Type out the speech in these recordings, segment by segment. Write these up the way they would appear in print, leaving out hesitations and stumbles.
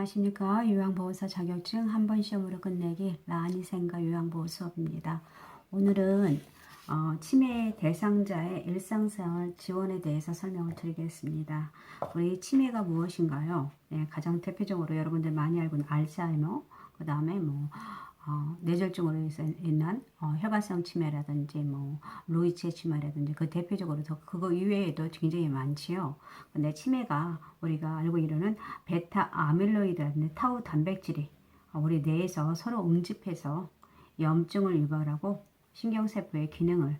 안녕하십니까. 요양보호사 자격증 한 번 시험으로 끝내기 라니생과 요양보호 수업입니다. 오늘은 치매 대상자의 일상생활 지원에 대해서 설명을 드리겠습니다. 우리 치매가 무엇인가요? 네, 가장 대표적으로 여러분들 많이 알고 있는 알츠하이머, 그 다음에 뇌졸중으로 인한 혈관성 치매라든지 로이치의 치매라든지 그 대표적으로 더 그거 이외에도 굉장히 많지요. 근데 치매가 우리가 알고 이르는 베타 아밀로이드라든지 타우 단백질이 우리 뇌에서 서로 응집해서 염증을 유발하고 신경세포의 기능을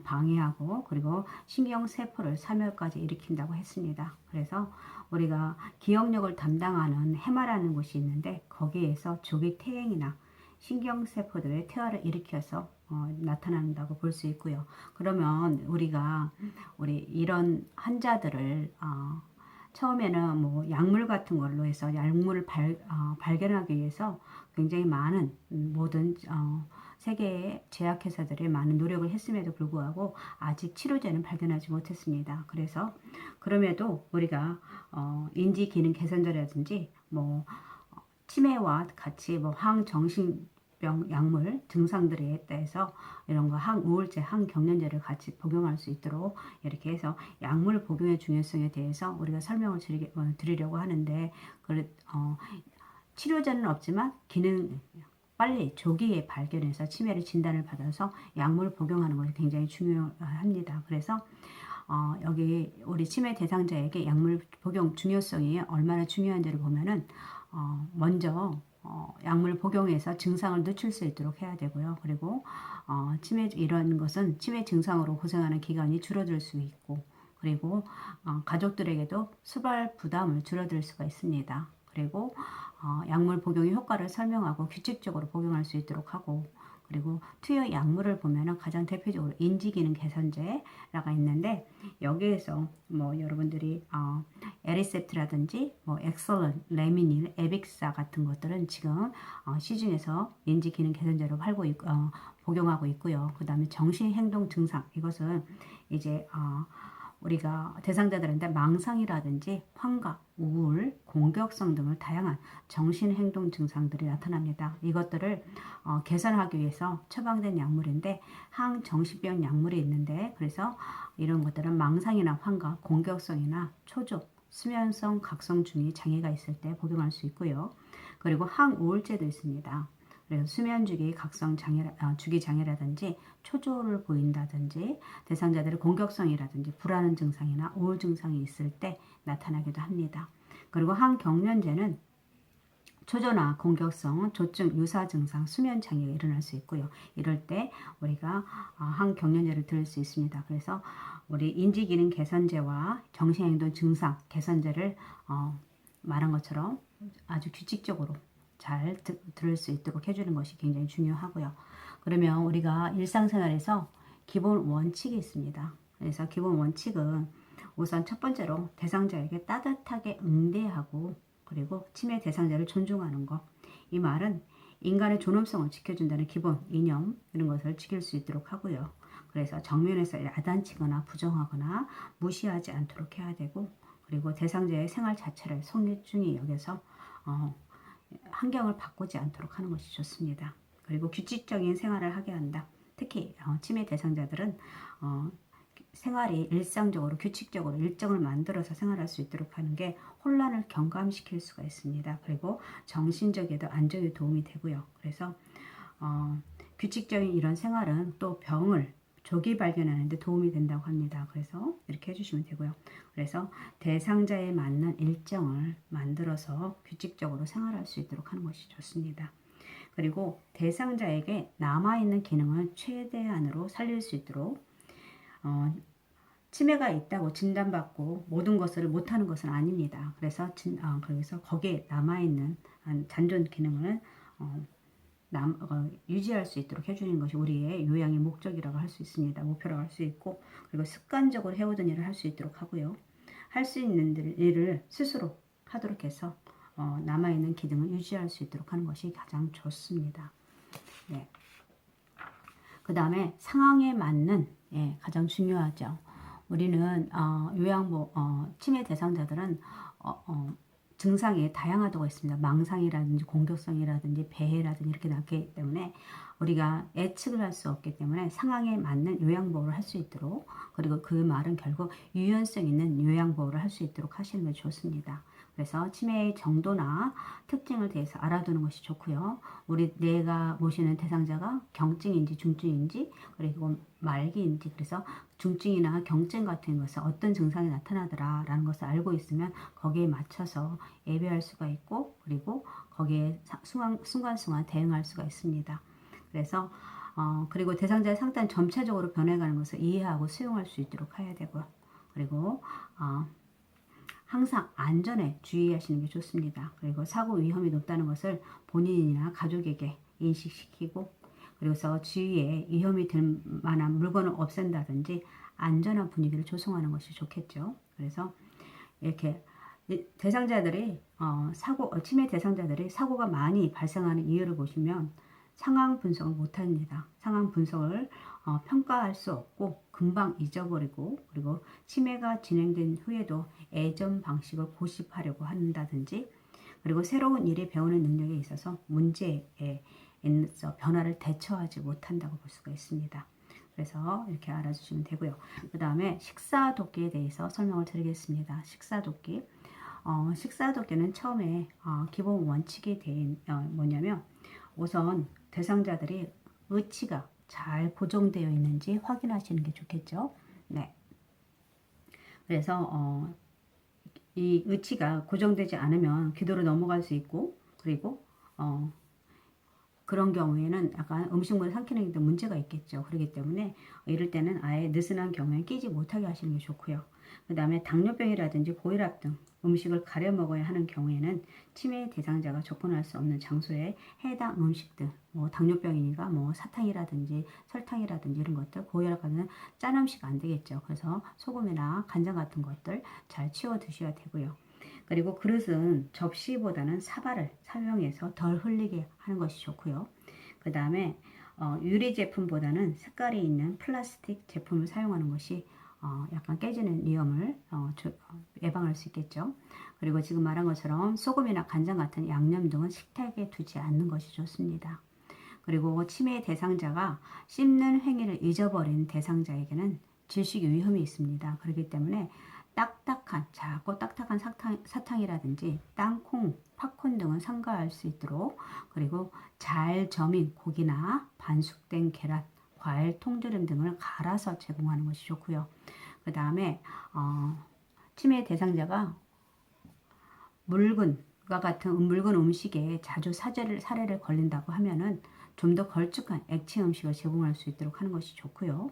방해하고 그리고 신경세포를 사멸까지 일으킨다고 했습니다. 그래서 우리가 기억력을 담당하는 해마라는 곳이 있는데 거기에서 조기 퇴행이나 신경세포들의 퇴화를 일으켜서 나타난다고 볼 수 있고요. 그러면 우리 이런 환자들을 처음에는 약물 같은 걸로 해서 약물을 발견하기 위해서 굉장히 많은 모든 세계의 제약회사들이 많은 노력을 했음에도 불구하고 아직 치료제는 발견하지 못했습니다. 그래서 그럼에도 우리가 인지기능 개선제라든지 치매와 같이 항정신병 약물 증상들에 대해서 이런 거 항우울제, 항경련제를 같이 복용할 수 있도록 이렇게 해서 약물 복용의 중요성에 대해서 우리가 설명을 드리려고 하는데 치료제는 없지만 빨리 조기에 발견해서 치매를 진단을 받아서 약물 복용하는 것이 굉장히 중요합니다. 그래서 여기 우리 치매 대상자에게 약물 복용 중요성이 얼마나 중요한지를 보면은 먼저 약물 복용해서 증상을 늦출 수 있도록 해야 되고요. 그리고 이런 것은 치매 증상으로 고생하는 기간이 줄어들 수 있고 그리고 가족들에게도 수발 부담을 줄어들 수가 있습니다. 그리고 약물 복용의 효과를 설명하고 규칙적으로 복용할 수 있도록 하고 그리고 투여 약물을 보면은 가장 대표적으로 인지기능 개선제라가 있는데 여기에서 여러분들이 에리셉트라든지 엑설런, 레미닐, 에빅사 같은 것들은 지금 시중에서 인지기능 개선제로 복용하고 있고요. 그 다음에 정신행동 증상 이것은 이제 우리가 대상자들한테 망상이라든지 환각, 우울, 공격성 등을 다양한 정신행동 증상들이 나타납니다. 이것들을 개선하기 위해서 처방된 약물인데 항정신병 약물이 있는데 그래서 이런 것들은 망상이나 환각, 공격성이나 초조, 수면성 각성 중의 장애가 있을 때 복용할 수 있고요. 그리고 항우울제도 있습니다. 그래서 수면주기 각성 주기 장애라든지 초조를 보인다든지 대상자들의 공격성이라든지 불안한 증상이나 우울 증상이 있을 때 나타나기도 합니다. 그리고 항경련제는 초조나 공격성, 조증, 유사 증상, 수면 장애가 일어날 수 있고요. 이럴 때 우리가 항경련제를 들을 수 있습니다. 그래서 우리 인지기능 개선제와 정신행동 증상 개선제를 말한 것처럼 아주 규칙적으로 잘 들을 수 있도록 해주는 것이 굉장히 중요하고요. 그러면 우리가 일상생활에서 기본 원칙이 있습니다. 그래서 기본 원칙은 우선 첫 번째로 대상자에게 따뜻하게 응대하고 그리고 치매 대상자를 존중하는 것. 이 말은 인간의 존엄성을 지켜준다는 기본 이념 이런 것을 지킬 수 있도록 하고요. 그래서 정면에서 야단치거나 부정하거나 무시하지 않도록 해야 되고 그리고 대상자의 생활 자체를 소중히 여겨서 환경을 바꾸지 않도록 하는 것이 좋습니다. 그리고 규칙적인 생활을 하게 한다. 특히 치매 대상자들은 생활이 일상적으로 규칙적으로 일정을 만들어서 생활할 수 있도록 하는 게 혼란을 경감시킬 수가 있습니다. 그리고 정신적에도 안정에 도움이 되고요. 그래서 규칙적인 이런 생활은 또 병을 조기 발견하는 데 도움이 된다고 합니다. 그래서 이렇게 해주시면 되고요. 그래서 대상자에 맞는 일정을 만들어서 규칙적으로 생활할 수 있도록 하는 것이 좋습니다. 그리고 대상자에게 남아있는 기능을 최대한으로 살릴 수 있도록 치매가 있다고 진단받고 모든 것을 못하는 것은 아닙니다. 그래서 거기에 남아있는 잔존 기능을 유지할 수 있도록 해주는 것이 우리의 요양의 목적이라고 할 수 있습니다. 목표라고 할 수 있고 그리고 습관적으로 해오던 일을 할 수 있도록 하고요. 할 수 있는 일을 스스로 하도록 해서 남아있는 기능을 유지할 수 있도록 하는 것이 가장 좋습니다. 네. 그 다음에 상황에 맞는 가장 중요하죠. 우리는 치매 대상자들은 증상이 다양하다고 했습니다. 망상이라든지 공격성이라든지 배해라든지 이렇게 나기 때문에 우리가 예측을 할 수 없기 때문에 상황에 맞는 요양보호를 할 수 있도록, 그리고 그 말은 결국 유연성 있는 요양보호를 할 수 있도록 하시는 게 좋습니다. 그래서 치매의 정도나 특징을 대해서 알아두는 것이 좋고요. 우리 내가 모시는 대상자가 경증인지 중증인지 그리고 말기인지, 그래서 중증이나 경증 같은 것은 어떤 증상이 나타나더라라는 것을 알고 있으면 거기에 맞춰서 예배할 수가 있고, 그리고 거기에 순간순간 대응할 수가 있습니다. 그래서 그리고 대상자의 상태는 점차적으로 변해가는 것을 이해하고 수용할 수 있도록 해야 되고요. 그리고 항상 안전에 주의하시는 게 좋습니다. 그리고 사고 위험이 높다는 것을 본인이나 가족에게 인식시키고, 그래서 주위에 위험이 될 만한 물건을 없앤다든지 안전한 분위기를 조성하는 것이 좋겠죠. 그래서 이렇게 대상자들이 치매 대상자들이 사고가 많이 발생하는 이유를 보시면 상황 분석을 못합니다. 상황 분석을 평가할 수 없고 금방 잊어버리고, 그리고 치매가 진행된 후에도 예전 방식을 고집하려고 한다든지, 그리고 새로운 일에 배우는 능력에 있어서 문제에 변화를 대처하지 못한다고 볼 수가 있습니다. 그래서 이렇게 알아주시면 되고요. 그 다음에 식사도끼에 대해서 설명을 드리겠습니다. 식사도끼. 식사도끼는 처음에 기본 원칙이 뭐냐면, 우선 대상자들이 의치가 잘 고정되어 있는지 확인하시는 게 좋겠죠. 네. 그래서 이 의치가 고정되지 않으면 기도로 넘어갈 수 있고, 그리고 그런 경우에는 약간 음식물을 삼키는 데 문제가 있겠죠. 그렇기 때문에 이럴 때는 아예 느슨한 경우에 끼지 못하게 하시는 게 좋고요. 그 다음에 당뇨병이라든지 고혈압 등 음식을 가려 먹어야 하는 경우에는 치매 대상자가 접근할 수 없는 장소에 해당 음식들, 뭐 당뇨병이니까 뭐 사탕이라든지 설탕이라든지 이런 것들, 고혈압 같은 짠 음식 안 되겠죠. 그래서 소금이나 간장 같은 것들 잘 치워 드셔야 되고요. 그리고 그릇은 접시보다는 사발을 사용해서 덜 흘리게 하는 것이 좋고요. 그 다음에 유리 제품보다는 색깔이 있는 플라스틱 제품을 사용하는 것이 약간 깨지는 위험을 예방할 수 있겠죠. 그리고 지금 말한 것처럼 소금이나 간장 같은 양념 등은 식탁에 두지 않는 것이 좋습니다. 그리고 치매 대상자가 씹는 행위를 잊어버린 대상자에게는 질식 위험이 있습니다. 그렇기 때문에 작고 딱딱한 사탕이라든지 땅콩, 팝콘 등은 삼가할 수 있도록, 그리고 잘 저민 고기나 반숙된 계란, 과일, 통조림 등을 갈아서 제공하는 것이 좋고요. 그 다음에 치매 대상자가 묽은과 같은 묽은 음식에 자주 사례를 걸린다고 하면은 좀 더 걸쭉한 액체 음식을 제공할 수 있도록 하는 것이 좋고요.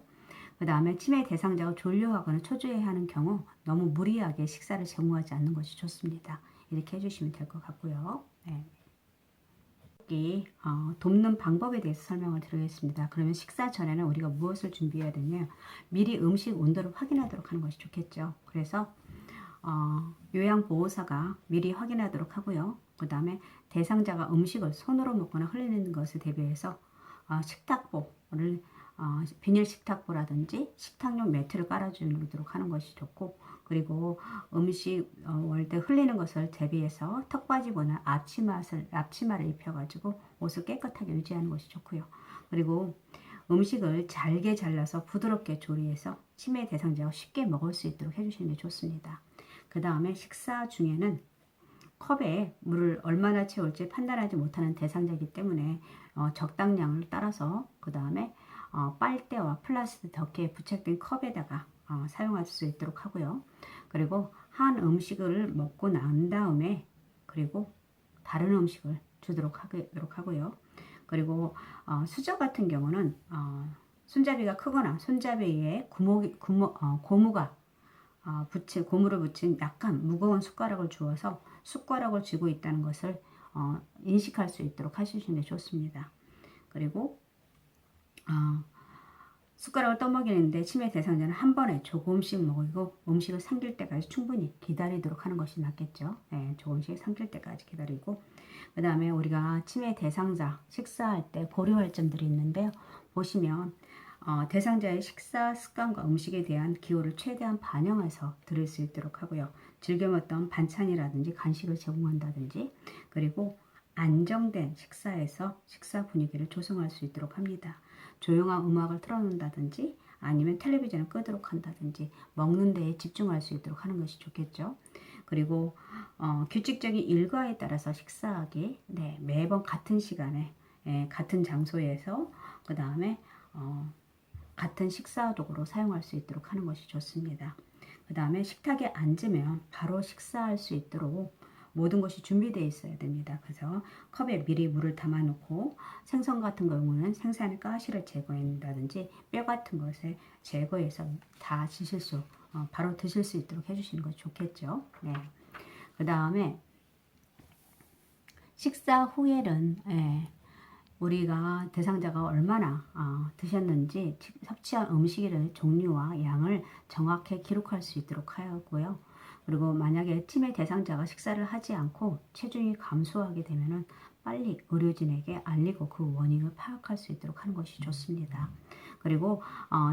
그 다음에 치매 대상자가 졸려하거나 초조해하는 경우 너무 무리하게 식사를 제공하지 않는 것이 좋습니다. 이렇게 해주시면 될 것 같고요. 네. 돕는 방법에 대해서 설명을 드리겠습니다. 그러면 식사 전에는 우리가 무엇을 준비해야 되냐? 미리 음식 온도를 확인하도록 하는 것이 좋겠죠. 그래서 요양보호사가 미리 확인하도록 하고요. 그 다음에 대상자가 음식을 손으로 먹거나 흘리는 것을 대비해서 식탁보를 비닐 식탁보라든지 식탁용 매트를 깔아주도록 하는 것이 좋고, 그리고 음식 올 때 흘리는 것을 대비해서 턱받이보나 앞치마를 입혀가지고 옷을 깨끗하게 유지하는 것이 좋고요. 그리고 음식을 잘게 잘라서 부드럽게 조리해서 치매 대상자가 쉽게 먹을 수 있도록 해주시는 게 좋습니다. 그 다음에 식사 중에는 컵에 물을 얼마나 채울지 판단하지 못하는 대상자이기 때문에 적당량을 따라서, 그 다음에 빨대와 플라스틱 덮개에 부착된 컵에다가 사용할 수 있도록 하고요. 그리고 한 음식을 먹고 난 다음에 그리고 다른 음식을 주도록 하고요. 그리고 수저 같은 경우는 손잡이가 크거나 손잡이에 고무를 붙인 약간 무거운 숟가락을 주어서 숟가락을 쥐고 있다는 것을 인식할 수 있도록 하시는 게 좋습니다. 그리고 숟가락을 떠먹이는데 치매 대상자는 한 번에 조금씩 먹이고 음식을 삼킬 때까지 충분히 기다리도록 하는 것이 낫겠죠. 네, 조금씩 삼킬 때까지 기다리고, 그 다음에 우리가 치매 대상자 식사할 때 고려할 점들이 있는데요. 보시면 대상자의 식사 습관과 음식에 대한 기호를 최대한 반영해서 들을 수 있도록 하고요. 즐겨 먹던 반찬이라든지 간식을 제공한다든지, 그리고 안정된 식사에서 식사 분위기를 조성할 수 있도록 합니다. 조용한 음악을 틀어놓는다든지 아니면 텔레비전을 끄도록 한다든지 먹는 데에 집중할 수 있도록 하는 것이 좋겠죠. 그리고 규칙적인 일과에 따라서 식사하기, 네, 매번 같은 시간에 같은 장소에서 그 다음에 같은 식사 도구로 사용할 수 있도록 하는 것이 좋습니다. 그 다음에 식탁에 앉으면 바로 식사할 수 있도록 모든 것이 준비되어 있어야 됩니다. 그래서 컵에 미리 물을 담아 놓고 생선 같은 경우는 생선의 가시를 제거한다든지 뼈 같은 것을 제거해서 다 바로 드실 수 있도록 해주시는 것이 좋겠죠. 네. 그 다음에 식사 후에는 우리가 대상자가 얼마나 드셨는지 섭취한 음식의 종류와 양을 정확히 기록할 수 있도록 하고요. 그리고 만약에 치매 대상자가 식사를 하지 않고 체중이 감소하게 되면은 빨리 의료진에게 알리고 그 원인을 파악할 수 있도록 하는 것이 좋습니다. 그리고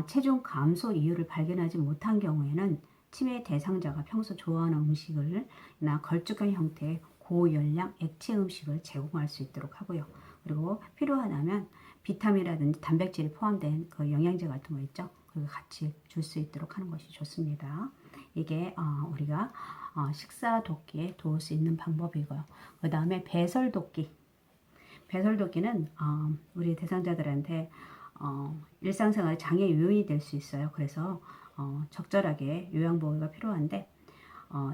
체중 감소 이유를 발견하지 못한 경우에는 치매 대상자가 평소 좋아하는 음식을나 걸쭉한 형태의 고열량 액체 음식을 제공할 수 있도록 하고요. 그리고 필요하다면 비타민이라든지 단백질이 포함된 그 영양제 같은 거 있죠. 그거 같이 줄 수 있도록 하는 것이 좋습니다. 이게 우리가 식사 돕기에 도울 수 있는 방법이고요. 그 다음에 배설 돕기. 배설 돕기는 우리 대상자들한테 일상생활 장애 요인이 될 수 있어요. 그래서 적절하게 요양보호가 필요한데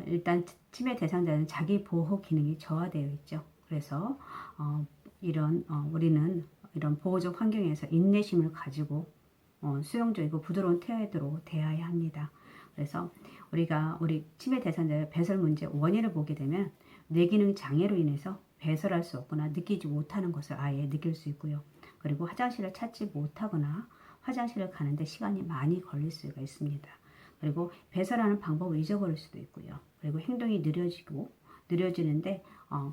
일단 치매 대상자는 자기 보호 기능이 저하되어 있죠. 그래서 우리는 이런 보호적 환경에서 인내심을 가지고 수용적이고 부드러운 태도로 대해야 합니다. 그래서 우리 치매 대상자의 배설 문제 원인을 보게 되면 뇌기능 장애로 인해서 배설할 수 없거나 느끼지 못하는 것을 아예 느낄 수 있고요. 그리고 화장실을 찾지 못하거나 화장실을 가는데 시간이 많이 걸릴 수가 있습니다. 그리고 배설하는 방법을 잊어버릴 수도 있고요. 그리고 행동이 느려지는데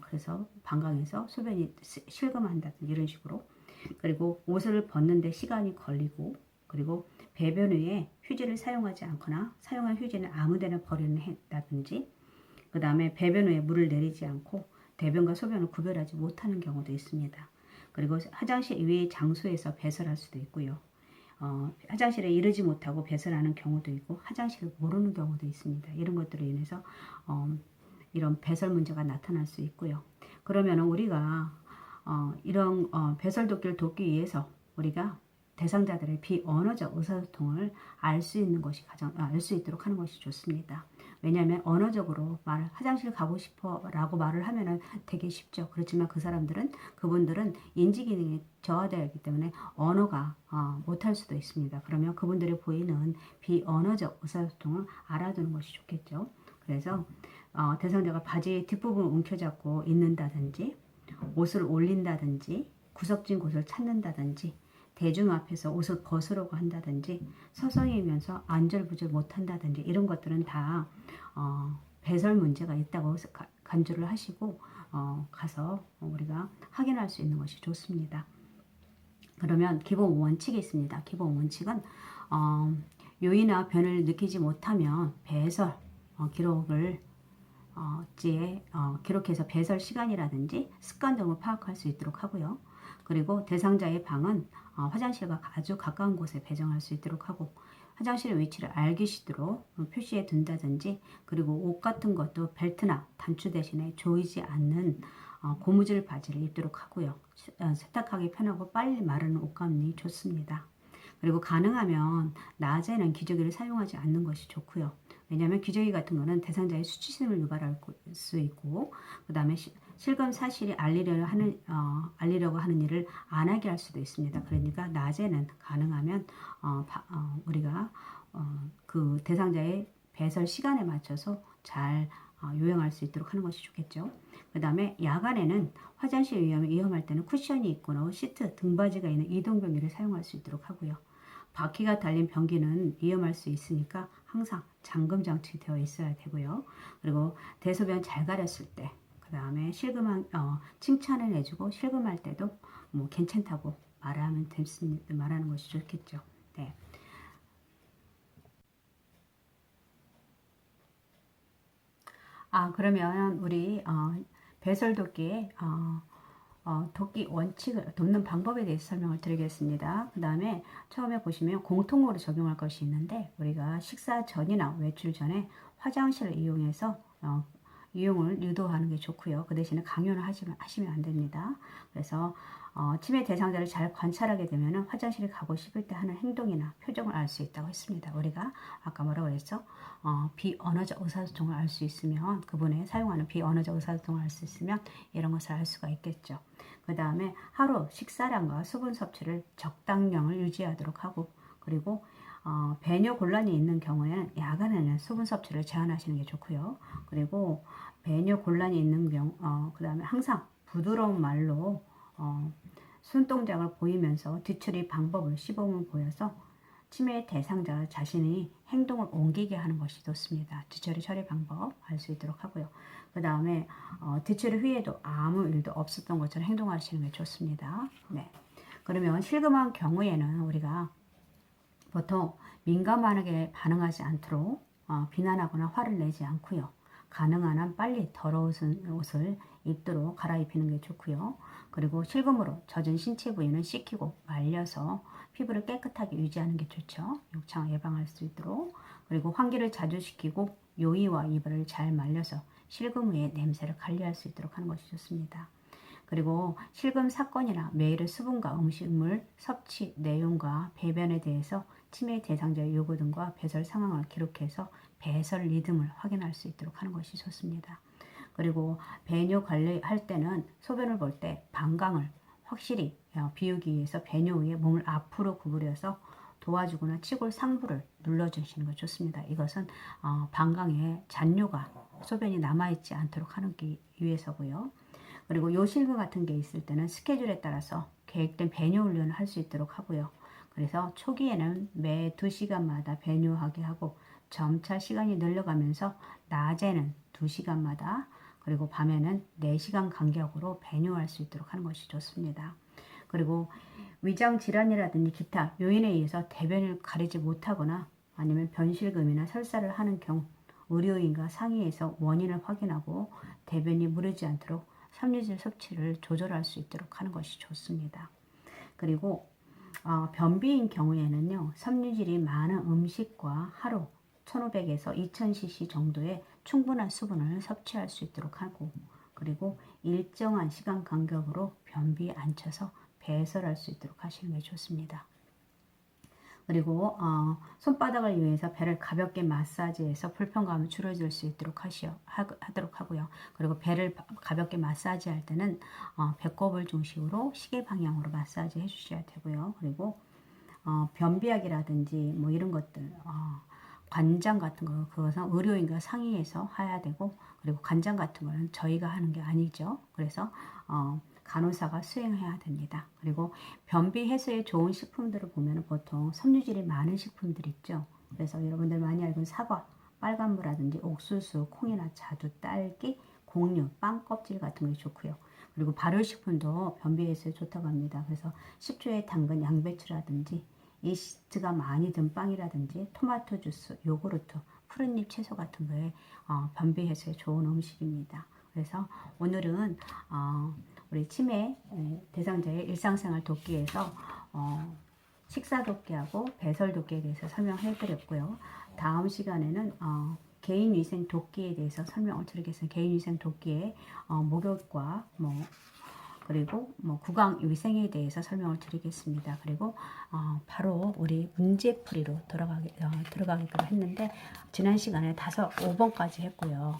그래서 방광에서 소변이 실금한다든지 이런 식으로, 그리고 옷을 벗는데 시간이 걸리고, 그리고 배변 후에 휴지를 사용하지 않거나 사용한 휴지는 아무데나 버리는다든지, 그 다음에 배변 후에 물을 내리지 않고 대변과 소변을 구별하지 못하는 경우도 있습니다. 그리고 화장실 이외의 장소에서 배설할 수도 있고요. 화장실에 이르지 못하고 배설하는 경우도 있고 화장실을 모르는 경우도 있습니다. 이런 것들로 인해서 이런 배설 문제가 나타날 수 있고요. 그러면 우리가 이런 배설 돕기를 돕기 위해서 우리가 대상자들의 비언어적 의사소통을 알 수 있도록 하는 것이 좋습니다. 왜냐하면 언어적으로 화장실 가고 싶어 라고 말을 하면은 되게 쉽죠. 그렇지만 그분들은 인지 기능이 저하되어 있기 때문에 언어가 못할 수도 있습니다. 그러면 그분들이 보이는 비언어적 의사소통을 알아두는 것이 좋겠죠. 그래서 대상자가 바지 뒷부분을 움켜잡고 있는다든지, 옷을 올린다든지, 구석진 곳을 찾는다든지, 대중 앞에서 옷을 벗으려고 한다든지, 서성이면서 안절부절 못한다든지, 이런 것들은 다 배설 문제가 있다고 간주를 하시고 가서 우리가 확인할 수 있는 것이 좋습니다. 그러면 기본 원칙이 있습니다. 기본 원칙은 요인이나 변을 느끼지 못하면 배설 기록을 기록해서 배설 시간이라든지 습관 등을 파악할 수 있도록 하고요. 그리고 대상자의 방은 화장실과 아주 가까운 곳에 배정할 수 있도록 하고, 화장실의 위치를 알기 쉽도록 표시해 둔다든지, 그리고 옷 같은 것도 벨트나 단추 대신에 조이지 않는 고무줄 바지를 입도록 하고요. 세탁하기 편하고 빨리 마르는 옷감이 좋습니다. 그리고 가능하면 낮에는 기저귀를 사용하지 않는 것이 좋고요. 왜냐하면 기저귀 같은 거는 대상자의 수치심을 유발할 수 있고, 그 다음에 실금 사실이 알리려고 하는 일을 안 하게 할 수도 있습니다. 그러니까 낮에는 가능하면 우리가 그 대상자의 배설 시간에 맞춰서 잘 요양할 수 있도록 하는 것이 좋겠죠. 그 다음에 야간에는 화장실 위험할 때는 쿠션이 있거나 시트, 등받이가 있는 이동변기를 사용할 수 있도록 하고요. 바퀴가 달린 변기는 위험할 수 있으니까 항상 잠금 장치 되어 있어야 되고요. 그리고 대소변 잘 가렸을 때, 그 다음에 칭찬을 해주고 실금할 때도 뭐 괜찮다고 말하는 것이 좋겠죠. 네. 그러면 우리 배설 도끼의 돕기 원칙을 돕는 방법에 대해서 설명을 드리겠습니다. 그 다음에 처음에 보시면 공통으로 적용할 것이 있는데, 우리가 식사 전이나 외출 전에 화장실을 이용해서 이용을 유도하는 게 좋고요. 그 대신에 강요는 하시면 안 됩니다. 그래서 치매 대상자를 잘 관찰하게 되면 화장실에 가고 싶을 때 하는 행동이나 표정을 알 수 있다고 했습니다. 우리가 아까 뭐라고 그랬죠? 비언어적 의사소통을 알 수 있으면, 그분의 사용하는 비언어적 의사소통을 알 수 있으면 이런 것을 알 수가 있겠죠. 그 다음에 하루 식사량과 수분 섭취를 적당량을 유지하도록 하고, 그리고 배뇨 곤란이 있는 경우에는 야간에는 수분 섭취를 제한하시는 게 좋고요. 그리고 배뇨 곤란이 있는 경우, 그 다음에 항상 부드러운 말로 손동작을 보이면서 뒤처리 방법을 시범을 보여서 치매 대상자 자신이 행동을 옮기게 하는 것이 좋습니다. 뒤처리 처리 방법 알 수 있도록 하고요. 그 다음에 뒤처리 후에도 아무 일도 없었던 것처럼 행동하시는 게 좋습니다. 네. 그러면 실금한 경우에는 우리가 보통 민감하게 반응하지 않도록 비난하거나 화를 내지 않고요. 가능한 한 빨리 더러운 옷을 입도록 갈아입히는 게 좋고요. 그리고 실금으로 젖은 신체 부위는 씻기고 말려서 피부를 깨끗하게 유지하는 게 좋죠. 욕창을 예방할 수 있도록. 그리고 환기를 자주 시키고 요의와 이불을 잘 말려서 실금 후에 냄새를 관리할 수 있도록 하는 것이 좋습니다. 그리고 실금 사건이나 매일의 수분과 음식물 섭취 내용과 배변에 대해서 치매 대상자의 요구 등과 배설 상황을 기록해서 배설 리듬을 확인할 수 있도록 하는 것이 좋습니다. 그리고 배뇨 관리할 때는 소변을 볼 때 방광을 확실히 비우기 위해서 배뇨 위에 몸을 앞으로 구부려서 도와주거나 치골 상부를 눌러주시는 것 좋습니다. 이것은 방광에 잔뇨가 소변이 남아있지 않도록 하는 게 위해서고요. 그리고 요실금 같은 게 있을 때는 스케줄에 따라서 계획된 배뇨 훈련을 할 수 있도록 하고요. 그래서 초기에는 매 2시간마다 배뇨하게 하고 점차 시간이 늘려가면서 낮에는 2시간마다 그리고 밤에는 4시간 간격으로 배뇨할 수 있도록 하는 것이 좋습니다. 그리고 위장 질환이라든지 기타 요인에 의해서 대변을 가리지 못하거나 아니면 변실금이나 설사를 하는 경우 의료인과 상의해서 원인을 확인하고 대변이 무르지 않도록 섬유질 섭취를 조절할 수 있도록 하는 것이 좋습니다. 그리고 변비인 경우에는요, 섬유질이 많은 음식과 하루 1500에서 2000cc 정도의 충분한 수분을 섭취할 수 있도록 하고, 그리고 일정한 시간 간격으로 변비에 앉혀서 배설할 수 있도록 하시는 게 좋습니다. 그리고 손바닥을 이용해서 배를 가볍게 마사지해서 불편감을 줄여줄 수 있도록 하도록 하고요. 그리고 배를 가볍게 마사지할 때는 배꼽을 중심으로 시계 방향으로 마사지 해주셔야 되고요. 그리고 변비약이라든지 뭐 이런 것들 관장 같은 거 그것은 의료인과 상의해서 해야 되고, 그리고 간장 같은 거는 저희가 하는 게 아니죠. 그래서 간호사가 수행해야 됩니다. 그리고 변비 해소에 좋은 식품들을 보면 보통 섬유질이 많은 식품들 있죠. 그래서 여러분들 많이 알고 있는 사과, 빨간무라든지 옥수수, 콩이나 자두, 딸기, 곡류, 빵 껍질 같은 게 좋고요. 그리고 발효식품도 변비 해소에 좋다고 합니다. 그래서 식초에 담근 양배추라든지 이스트가 많이 든 빵이라든지 토마토 주스, 요구르트, 푸른잎 채소 같은 거에 변비 해소에 좋은 음식입니다. 그래서 오늘은 우리 치매 대상자의 일상생활 돕기에서 식사 돕기하고 배설 돕기에 대해서 설명해 드렸고요. 다음 시간에는 개인위생 돕기에 대해서 설명을 드리겠습니다. 개인위생 돕기의 목욕과 그리고 구강위생에 대해서 설명을 드리겠습니다. 그리고 바로 우리 문제풀이로 들어가기로 했는데 지난 시간에 5번까지 했고요.